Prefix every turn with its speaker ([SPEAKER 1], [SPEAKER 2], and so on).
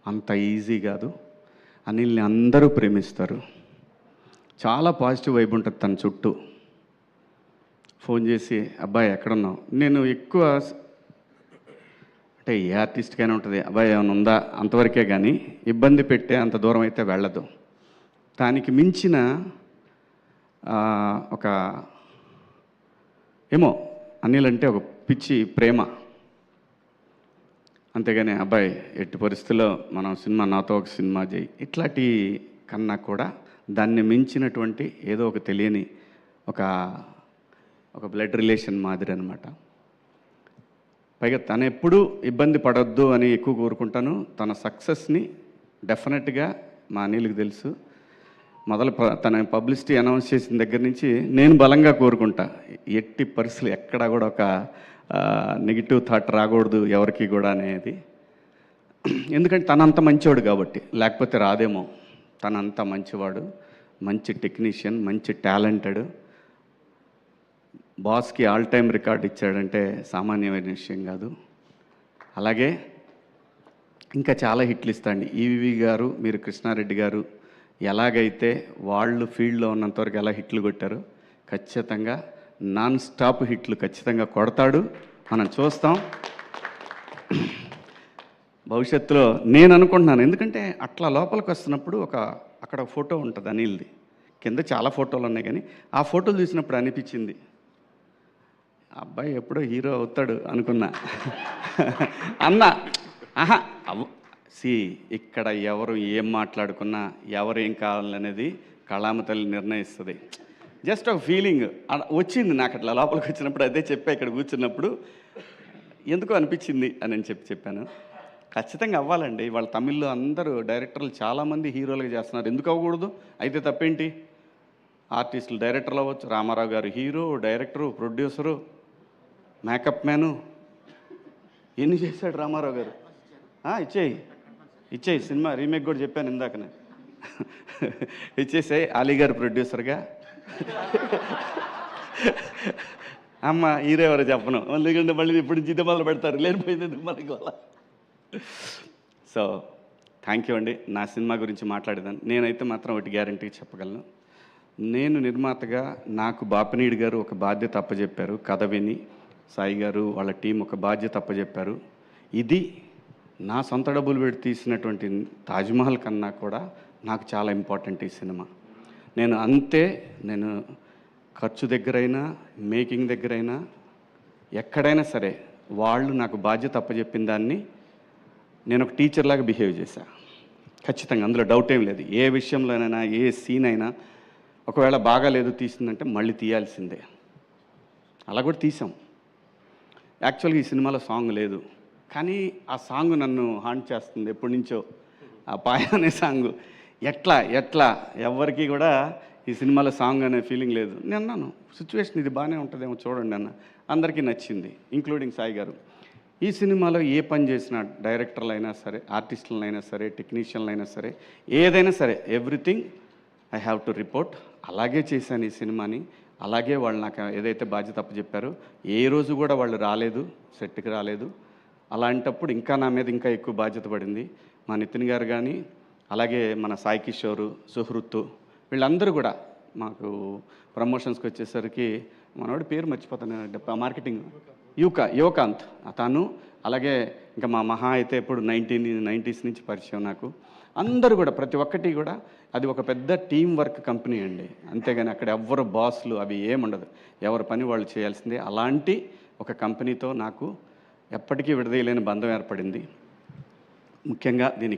[SPEAKER 1] అంత ఈజీ కాదు. అనిల్ని అందరూ ప్రేమిస్తారు. చాలా పాజిటివ్ వైబ్ ఉంటుంది తన చుట్టూ. ఫోన్ చేసి అబ్బాయి ఎక్కడున్నావు, నేను ఎక్కువ అంటే ఏ ఆర్టిస్ట్కైనా ఉంటుంది, అబ్బాయి ఏమైనా ఉందా అంతవరకే, కానీ ఇబ్బంది పెట్టే అంత దూరం అయితే వెళ్ళదు. దానికి మించిన ఒక ఏమో అనిల్ అంటే ఒక పిచ్చి ప్రేమ. అంతేగాని అబ్బాయి ఎట్టి పరిస్థితుల్లో మనం సినిమా, నాతో ఒక సినిమా చేయి, ఇట్లాంటి కన్నా కూడా దాన్ని మించినటువంటి ఏదో ఒక తెలియని ఒక బ్లడ్ రిలేషన్ మాదిరి అనమాట. పైగా తను ఎప్పుడూ ఇబ్బంది పడొద్దు అని ఎక్కువ కోరుకుంటాను. తన సక్సెస్ని డెఫినెట్గా మా అనిల్కి తెలుసు. తన పబ్లిసిటీ అనౌన్స్ చేసిన దగ్గర నుంచి నేను బలంగా కోరుకుంటా, ఎట్టి పరిస్థితులు ఎక్కడా కూడా ఒక నెగిటివ్ థాట్ రాకూడదు ఎవరికి కూడా అనేది. ఎందుకంటే తనంత మంచివాడు కాబట్టి, లేకపోతే రాదేమో. తనంత మంచివాడు, మంచి టెక్నీషియన్, మంచి టాలెంటెడ్. బాస్కి ఆల్ టైమ్ రికార్డ్ ఇచ్చాడంటే సామాన్యమైన విషయం కాదు. అలాగే ఇంకా చాలా హిట్లు ఇస్తాండి. ఈవి గారు, మీరు కృష్ణారెడ్డి గారు ఎలాగైతే వాళ్ళు ఫీల్డ్లో ఉన్నంతవరకు ఎలా హిట్లు కొట్టారో, ఖచ్చితంగా నాన్ స్టాప్ హిట్లు ఖచ్చితంగా కొడతాడు. మనం చూస్తాం భవిష్యత్తులో. నేను అనుకుంటున్నాను, ఎందుకంటే అట్లా లోపలికి వస్తున్నప్పుడు అక్కడ ఫోటో ఉంటుంది అనిల్ది, కింద చాలా ఫోటోలు ఉన్నాయి, కానీ ఆ ఫోటోలు చూసినప్పుడు అనిపించింది అబ్బాయి ఎప్పుడో హీరో అవుతాడు అనుకున్నా. అన్న ఇక్కడ ఎవరు ఏం మాట్లాడుకున్నా, ఎవరు ఏం కావాలనేది కళామ తల్లి నిర్ణయిస్తుంది. జస్ట్ ఒక ఫీలింగ్ వచ్చింది నాకు అట్లా లోపలికి వచ్చినప్పుడు. అదే చెప్పా ఇక్కడ కూర్చున్నప్పుడు, ఎందుకో అనిపించింది అని చెప్పాను. ఖచ్చితంగా అవ్వాలండి. వాళ్ళ తమిళ్లో అందరూ డైరెక్టర్లు చాలామంది హీరోలుగా చేస్తున్నారు, ఎందుకు అవ్వకూడదు? అయితే తప్పేంటి? ఆర్టిస్టులు డైరెక్టర్లు అవ్వచ్చు. రామారావు గారు hero, director, producer, makeup man, ఎన్ని చేశాడు రామారావు గారు. ఇచ్చేయి సినిమా రీమేక్ కూడా చెప్పాను ఇందాకనే. ఇచ్చేసాయి. అలీ గారు ప్రొడ్యూసర్గా. అమ్మ హీరో ఎవరో చెప్పను, ఎందుకంటే మళ్ళీ ఇప్పుడు జిద్ద మొదలు పెడతారు, లేనిపోయింది మనకి వాళ్ళ. సో థ్యాంక్ యూ అండి. నా సినిమా గురించి మాట్లాడేదాన్ని నేనైతే మాత్రం ఒకటి గ్యారంటీ చెప్పగలను. నేను నిర్మాతగా నాకు బాపినీడి గారు ఒక బాధ్యత అప్పచెప్పారు. కథ విని సాయి గారు వాళ్ళ టీం ఒక బాధ్యత అప్పచెప్పారు. ఇది నా సొంత డబ్బులు పెట్టి తీసినటువంటి తాజ్మహల్ కన్నా కూడా నాకు చాలా ఇంపార్టెంట్ ఈ సినిమా. నేను ఖర్చు దగ్గరైనా, మేకింగ్ దగ్గరైనా, ఎక్కడైనా సరే వాళ్ళు నాకు బాధ్యత అప్పచెప్పిన దాన్ని నేను ఒక టీచర్లాగా బిహేవ్ చేశా. ఖచ్చితంగా అందులో డౌట్ ఏం లేదు. ఏ విషయంలోనైనా, ఏ సీన్ అయినా ఒకవేళ బాగాలేదు తీసిందంటే మళ్ళీ తీయాల్సిందే. అలా కూడా తీసాం. యాక్చువల్గా ఈ సినిమాలో సాంగ్ లేదు, కానీ ఆ సాంగ్ నన్ను హాంట్ చేస్తుంది ఎప్పటి నుంచో. ఆ పాయ అనే సాంగ్ ఎట్లా ఎవరికి కూడా ఈ సినిమాలో సాంగ్ అనే ఫీలింగ్ లేదు. నేను అన్నాను సిచ్యువేషన్ ఇది బాగానే ఉంటుందేమో చూడండి అన్న. అందరికీ నచ్చింది, ఇంక్లూడింగ్ సాయి గారు. ఈ సినిమాలో ఏ పని చేసినా, డైరెక్టర్లు అయినా సరే, ఆర్టిస్టులను అయినా సరే, టెక్నీషియన్లు అయినా సరే, ఏదైనా సరే, everything I have to report. అలాగే చేశాను ఈ సినిమాని. అలాగే వాళ్ళు నాకు ఏదైతే బాధ్యత అప్పచెప్పారో, ఏ రోజు కూడా వాళ్ళు రాలేదు, సెట్కి రాలేదు. అలాంటప్పుడు ఇంకా నా మీద ఇంకా ఎక్కువ బాధ్యత పడింది. మా నితిన్ గారు కానీ, అలాగే మన సాయి కిషోరు, సుహృత్తు, వీళ్ళందరూ కూడా మాకు ప్రమోషన్స్కి వచ్చేసరికి మనవాడి పేరు మర్చిపోతాను, మార్కెటింగ్ యువకాంత్ తను, అలాగే ఇంకా మా మహా అయితే ఇప్పుడు 1990s నుంచి పరిచయం నాకు. అందరూ కూడా ప్రతి ఒక్కటి కూడా అది ఒక పెద్ద టీం వర్క్ కంపెనీ అండి. అంతేగాని అక్కడ ఎవ్వరు బాస్లు అవి ఏముండదు, ఎవరి పని వాళ్ళు చేయాల్సిందే. అలాంటి ఒక కంపెనీతో నాకు ఎప్పటికీ విడదీయలేని బంధం ఏర్పడింది. ముఖ్యంగా దీనికి